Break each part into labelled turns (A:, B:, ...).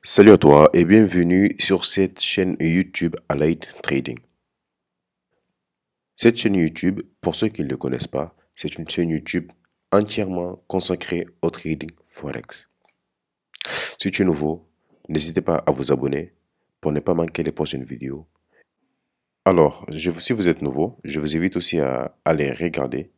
A: Salut à toi et bienvenue sur cette chaîne YouTube Allied Trading. Cette chaîne YouTube, pour ceux qui ne le connaissent pas, c'est une chaîne YouTube entièrement consacrée au trading Forex. Si tu es nouveau, n'hésitez pas à vous abonner pour ne pas manquer les prochaines vidéos. Alors, si vous êtes nouveau, je vous invite aussi à aller regarder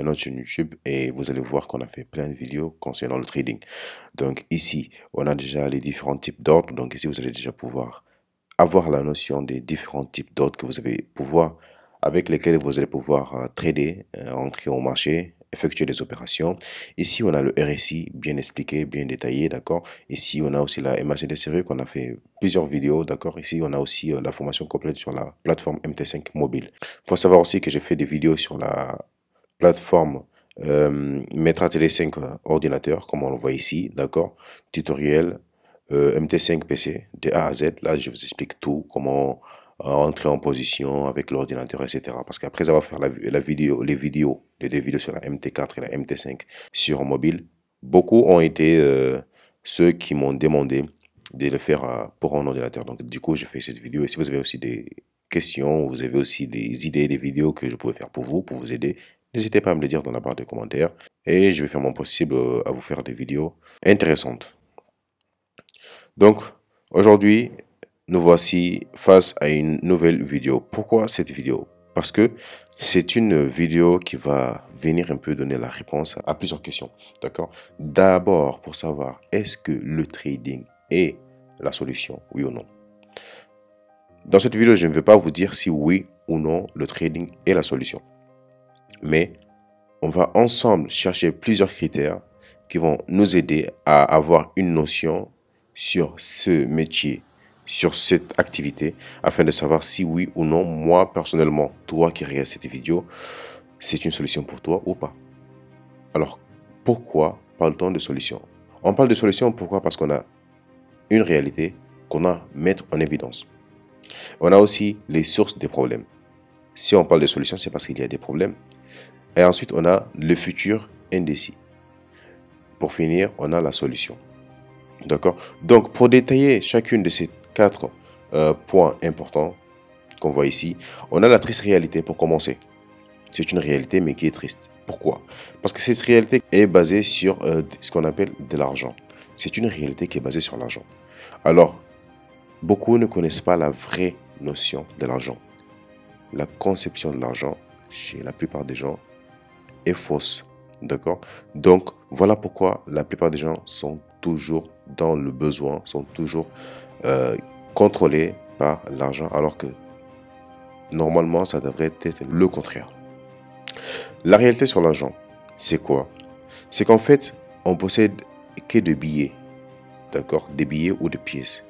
A: notre chaîne YouTube et vous allez voir qu'on a fait plein de vidéos concernant le trading. Donc ici, on a déjà les différents types d'ordres. Donc ici, vous allez déjà pouvoir avoir la notion des différents types d'ordres que vous allez pouvoir, avec lesquels vous allez pouvoir trader, entrer au marché, effectuer des opérations. Ici, on a le RSI bien expliqué, bien détaillé, d'accord. Ici, on a aussi la MACD qu'on a fait plusieurs vidéos, d'accord. Ici, on a aussi la formation complète sur la plateforme MT5 mobile. Il faut savoir aussi que j'ai fait des vidéos sur la plateforme Metra Tele 5 ordinateur, comme on le voit ici, d'accord. Tutoriel MT5 PC de A à Z. Là, je vous explique tout, comment entrer en position avec l'ordinateur, etc. Parce qu'après avoir fait les vidéos sur la MT4 et la MT5 sur mobile, beaucoup ont été ceux qui m'ont demandé de le faire pour un ordinateur. Donc, du coup, j'ai fait cette vidéo. Et si vous avez aussi des questions, vous avez aussi des idées, des vidéos que je pourrais faire pour vous aider, n'hésitez pas à me le dire dans la barre de commentaires. Et je vais faire mon possible à vous faire des vidéos intéressantes. Donc, aujourd'hui, nous voici face à une nouvelle vidéo. Pourquoi cette vidéo? Parce que c'est une vidéo qui va venir un peu donner la réponse à plusieurs questions. D'accord? D'abord, pour savoir, est-ce que le trading est la solution, oui ou non? Dans cette vidéo, je ne vais pas vous dire si oui ou non le trading est la solution. Mais on va ensemble chercher plusieurs critères qui vont nous aider à avoir une notion sur ce métier, sur cette activité, afin de savoir si oui ou non, moi personnellement, toi qui regardes cette vidéo, c'est une solution pour toi ou pas. Alors, pourquoi parle-t-on de solution? On parle de solution pourquoi? Parce qu'on a une réalité qu'on a à mettre en évidence. On a aussi les sources des problèmes. Si on parle de solution, c'est parce qu'il y a des problèmes. Et ensuite, on a le futur indécis. Pour finir, on a la solution. D'accord? Donc, pour détailler chacune de ces quatre points importants qu'on voit ici, on a la triste réalité pour commencer. C'est une réalité, mais qui est triste. Pourquoi? Parce que cette réalité est basée sur ce qu'on appelle de l'argent. C'est une réalité qui est basée sur l'argent. Alors, beaucoup ne connaissent pas la vraie notion de l'argent. La conception de l'argent, chez la plupart des gens, est fausse. D'accord? Donc, voilà pourquoi la plupart des gens sont toujours dans le besoin, sont toujours contrôlés par l'argent, alors que normalement, ça devrait être le contraire. La réalité sur l'argent, c'est quoi? C'est qu'en fait, on possède que de billets, d'accord? Des billets ou des pièces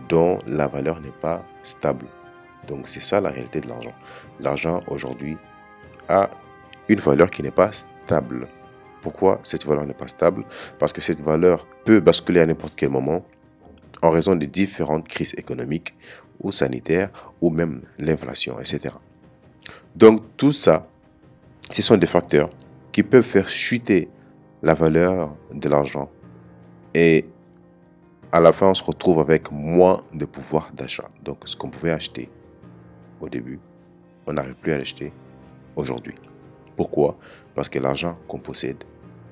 A: dont la valeur n'est pas stable. Donc, c'est ça la réalité de l'argent. L'argent, aujourd'hui, a une valeur qui n'est pas stable. Pourquoi cette valeur n'est pas stable? Parce que cette valeur peut basculer à n'importe quel moment en raison des différentes crises économiques ou sanitaires ou même l'inflation, etc. Donc tout ça, ce sont des facteurs qui peuvent faire chuter la valeur de l'argent et à la fin on se retrouve avec moins de pouvoir d'achat. Donc ce qu'on pouvait acheter au début, on n'arrive plus à l'acheter aujourd'hui. Pourquoi? Parce que l'argent qu'on possède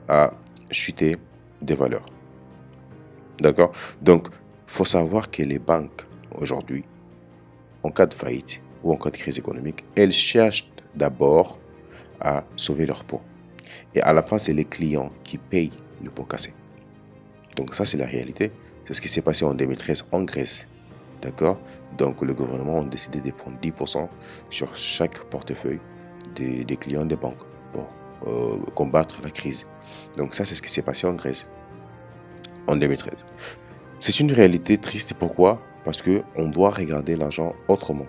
A: a chuté des valeurs. D'accord? Donc, il faut savoir que les banques, aujourd'hui, en cas de faillite ou en cas de crise économique, elles cherchent d'abord à sauver leur pot. Et à la fin, c'est les clients qui payent le pot cassé. Donc ça, c'est la réalité. C'est ce qui s'est passé en 2013 en Grèce. D'accord? Donc, le gouvernement a décidé de prendre 10% sur chaque portefeuille des clients des banques pour combattre la crise. Donc ça, c'est ce qui s'est passé en Grèce en 2013. C'est une réalité triste. Pourquoi? Parce qu'on doit regarder l'argent autrement.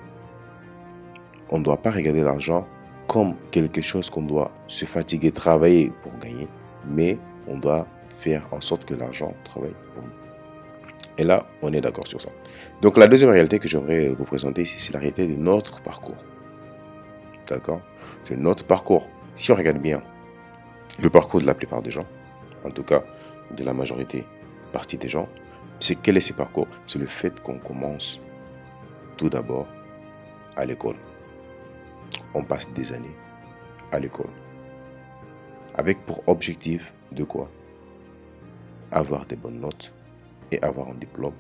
A: On ne doit pas regarder l'argent comme quelque chose qu'on doit se fatiguer, travailler pour gagner, mais on doit faire en sorte que l'argent travaille pour nous. Et là, on est d'accord sur ça. Donc la deuxième réalité que j'aimerais vous présenter ici, c'est la réalité de notre parcours. D'accord? C'est notre parcours. Si on regarde bien le parcours de la plupart des gens, en tout cas de la majorité partie des gens, quel est ce parcours? C'est le fait qu'on commence tout d'abord à l'école. On passe des années à l'école. Avec pour objectif de quoi? Avoir des bonnes notes et avoir un diplôme,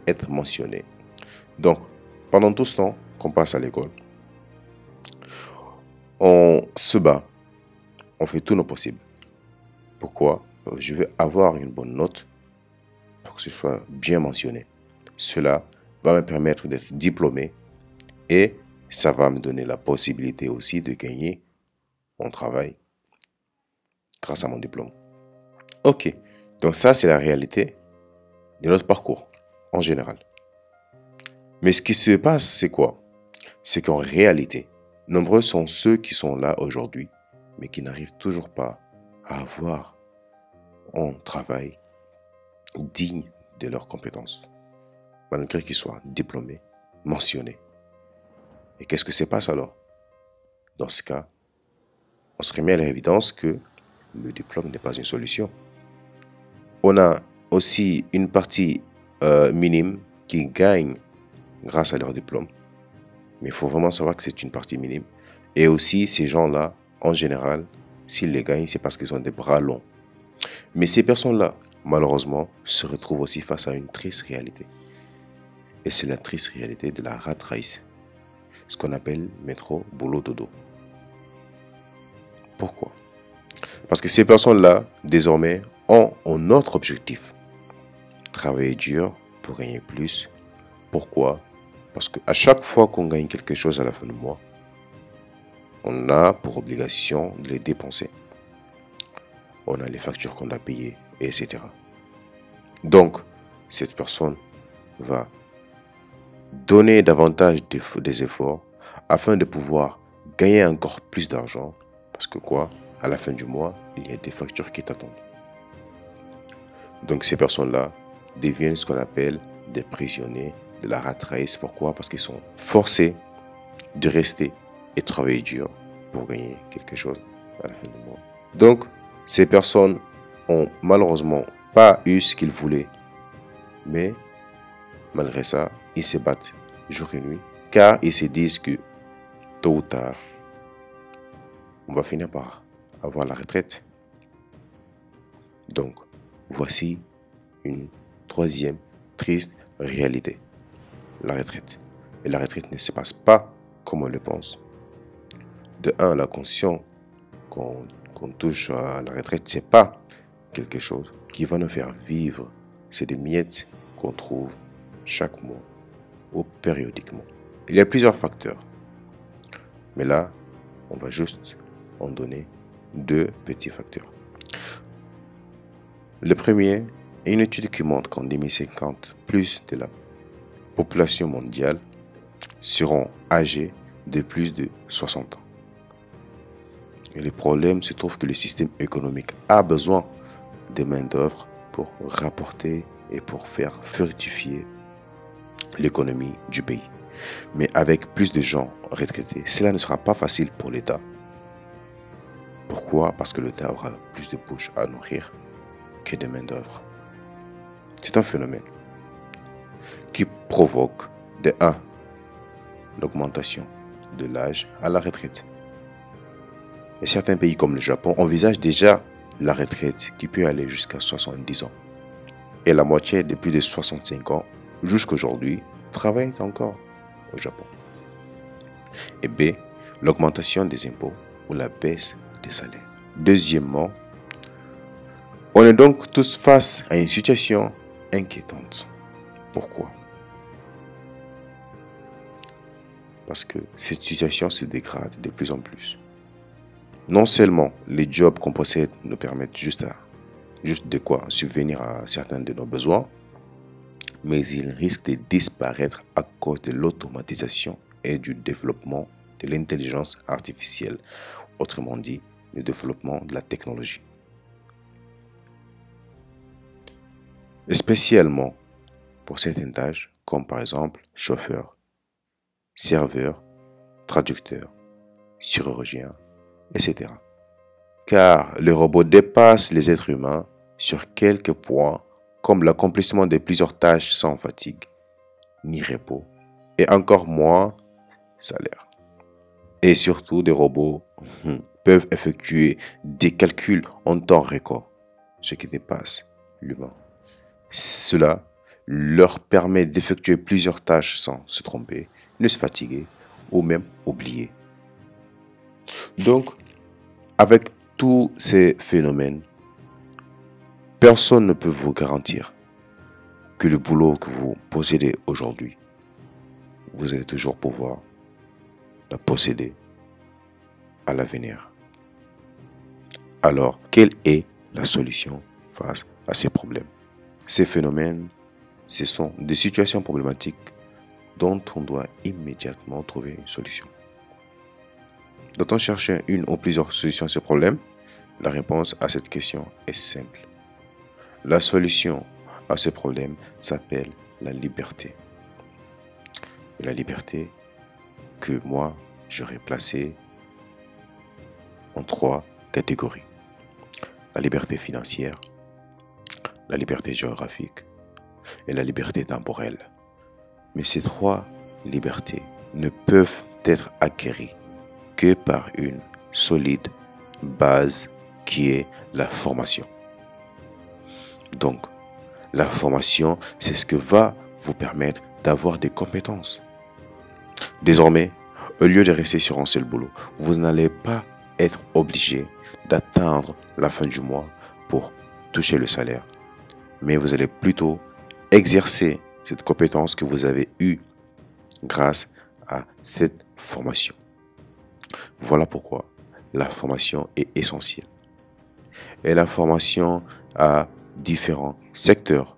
A: être mentionné. Donc, pendant tout ce temps qu'on passe à l'école, on se bat, on fait tout nos possibles. Pourquoi? Je veux avoir une bonne note pour que ce soit bien mentionné. Cela va me permettre d'être diplômé et ça va me donner la possibilité aussi de gagner mon travail grâce à mon diplôme. Ok, donc ça c'est la réalité de notre parcours en général. Mais ce qui se passe, c'est quoi? C'est qu'en réalité, nombreux sont ceux qui sont là aujourd'hui, mais qui n'arrivent toujours pas à avoir un travail digne de leurs compétences, malgré qu'ils soient diplômés, mentionnés. Et qu'est-ce que se passe alors? Dans ce cas, on se remet à l'évidence que le diplôme n'est pas une solution. On a aussi une partie minime qui gagne grâce à leur diplôme. Mais il faut vraiment savoir que c'est une partie minime. Et aussi, ces gens-là, en général, s'ils les gagnent, c'est parce qu'ils ont des bras longs. Mais ces personnes-là, malheureusement, se retrouvent aussi face à une triste réalité. Et c'est la triste réalité de la rat race. Ce qu'on appelle métro, boulot, dodo. Pourquoi? Parce que ces personnes-là, désormais, ont un autre objectif. Travailler dur pour gagner plus. Pourquoi? Parce qu'à chaque fois qu'on gagne quelque chose à la fin du mois, on a pour obligation de les dépenser. On a les factures qu'on a payées, etc. Donc, cette personne va donner davantage des efforts afin de pouvoir gagner encore plus d'argent. Parce que quoi? À la fin du mois, il y a des factures qui t'attendent. Donc, ces personnes-là deviennent ce qu'on appelle des prisonniers de la rat race. Pourquoi? Parce qu'ils sont forcés de rester et travailler dur pour gagner quelque chose à la fin du mois. Donc, ces personnes ont malheureusement pas eu ce qu'ils voulaient. Mais malgré ça, ils se battent jour et nuit car ils se disent que tôt ou tard, on va finir par avoir la retraite. Donc, voici une troisième triste réalité. La retraite. Et la retraite ne se passe pas comme on le pense. De un, la conscience qu'on touche à la retraite, c'est pas quelque chose qui va nous faire vivre. C'est des miettes qu'on trouve chaque mois ou périodiquement. Il y a plusieurs facteurs. Mais là, on va juste en donner deux petits facteurs. Le premier est une étude qui montre qu'en 2050, plus de la population mondiale seront âgés de plus de 60 ans. Et le problème se trouve que le système économique a besoin de main-d'œuvre pour rapporter et pour faire fructifier l'économie du pays. Mais avec plus de gens retraités, cela ne sera pas facile pour l'État. Pourquoi? Parce que l'État aura plus de bouches à nourrir que de main-d'œuvre. C'est un phénomène qui provoque de 1, l'augmentation de l'âge à la retraite. Et certains pays comme le Japon envisagent déjà la retraite qui peut aller jusqu'à 70 ans. Et la moitié de plus de 65 ans, jusqu'aujourd'hui, travaillent encore au Japon. Et B, l'augmentation des impôts ou la baisse des salaires. Deuxièmement, on est donc tous face à une situation inquiétante. Pourquoi? Parce que cette situation se dégrade de plus en plus. Non seulement les jobs qu'on possède nous permettent juste de quoi subvenir à certains de nos besoins, mais ils risquent de disparaître à cause de l'automatisation et du développement de l'intelligence artificielle, autrement dit, le développement de la technologie. Spécialement pour certaines tâches, comme par exemple chauffeur, serveur, traducteur, chirurgien, etc. Car les robots dépassent les êtres humains sur quelques points comme l'accomplissement de plusieurs tâches sans fatigue ni repos, et encore moins salaire. Et surtout, des robots peuvent effectuer des calculs en temps record, ce qui dépasse l'humain. Cela leur permet d'effectuer plusieurs tâches sans se tromper, ne se fatiguer ou même oublier. Donc, avec tous ces phénomènes, personne ne peut vous garantir que le boulot que vous possédez aujourd'hui, vous allez toujours pouvoir le posséder à l'avenir. Alors, quelle est la solution face à ces problèmes? Ces phénomènes, ce sont des situations problématiques dont on doit immédiatement trouver une solution. Doit-on chercher une ou plusieurs solutions à ces problèmes? La réponse à cette question est simple. La solution à ce problème s'appelle la liberté. La liberté que moi, j'aurais placée en 3 catégories. La liberté financière, la liberté géographique et la liberté temporelle. Mais ces 3 libertés ne peuvent être acquises que par une solide base qui est la formation. Donc, la formation, c'est ce que va vous permettre d'avoir des compétences. Désormais, au lieu de rester sur un seul boulot, vous n'allez pas être obligé d'attendre la fin du mois pour toucher le salaire. Mais vous allez plutôt exercer cette compétence que vous avez eue grâce à cette formation. Voilà pourquoi la formation est essentielle. Et la formation a différents secteurs.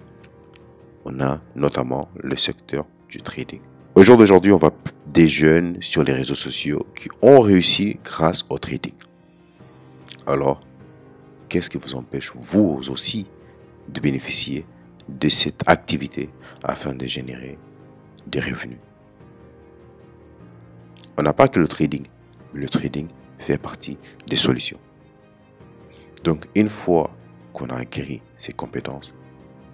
A: On a notamment le secteur du trading. Au jour d'aujourd'hui, on voit des jeunes sur les réseaux sociaux qui ont réussi grâce au trading. Alors, qu'est-ce qui vous empêche, vous aussi, de bénéficier de cette activité afin de générer des revenus? On n'a pas que le trading. Le trading fait partie des solutions. Donc, une fois qu'on a acquis ces compétences,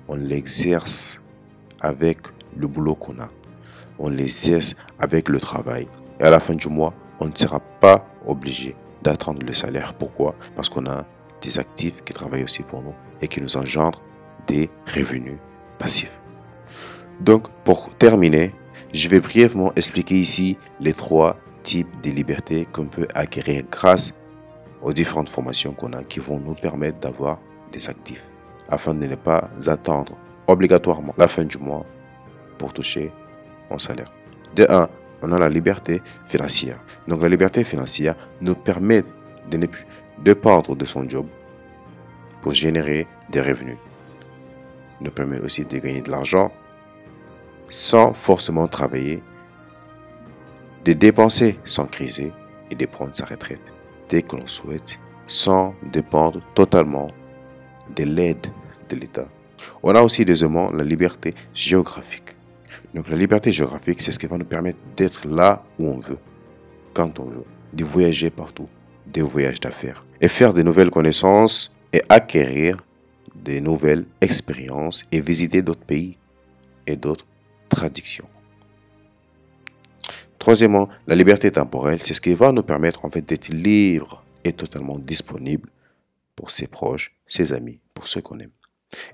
A: on l'exerce avec le boulot qu'on a. On l'exerce avec le travail. Et à la fin du mois, on ne sera pas obligé d'attendre le salaire. Pourquoi? Parce qu'on a des actifs qui travaillent aussi pour nous et qui nous engendrent des revenus passifs. Donc, pour terminer, je vais brièvement expliquer ici les 3 types de libertés qu'on peut acquérir grâce aux différentes formations qu'on a qui vont nous permettre d'avoir des actifs afin de ne pas attendre obligatoirement la fin du mois pour toucher un salaire. De 1, on a la liberté financière. Donc la liberté financière nous permet de ne plus dépendre de son job pour générer des revenus. Nous permet aussi de gagner de l'argent sans forcément travailler, de dépenser sans criser et de prendre sa retraite dès que l'on souhaite, sans dépendre totalement de l'aide de l'État. On a aussi deuxièmement la liberté géographique. Donc la liberté géographique, c'est ce qui va nous permettre d'être là où on veut, quand on veut, de voyager partout, des voyages d'affaires, et faire de nouvelles connaissances et acquérir de nouvelles expériences et visiter d'autres pays et d'autres traditions. Troisièmement, la liberté temporelle, c'est ce qui va nous permettre en fait d'être libre et totalement disponible pour ses proches, ses amis, pour ceux qu'on aime.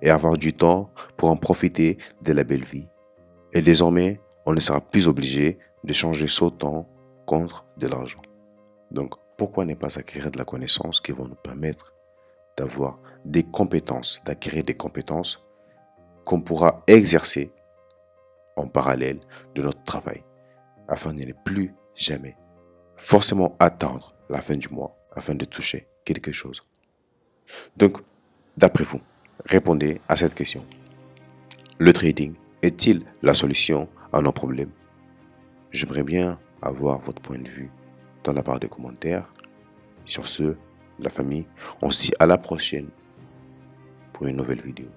A: Et avoir du temps pour en profiter de la belle vie. Et désormais, on ne sera plus obligé de changer son temps contre de l'argent. Donc, pourquoi ne pas acquérir de la connaissance qui vont nous permettre d'avoir des compétences, d'acquérir des compétences qu'on pourra exercer en parallèle de notre travail, afin de ne plus jamais forcément attendre la fin du mois afin de toucher quelque chose. Donc, d'après vous, répondez à cette question. Le trading est-il la solution à nos problèmes? J'aimerais bien avoir votre point de vue dans la barre de commentaires. Sur ce, la famille, on se dit à la prochaine pour une nouvelle vidéo.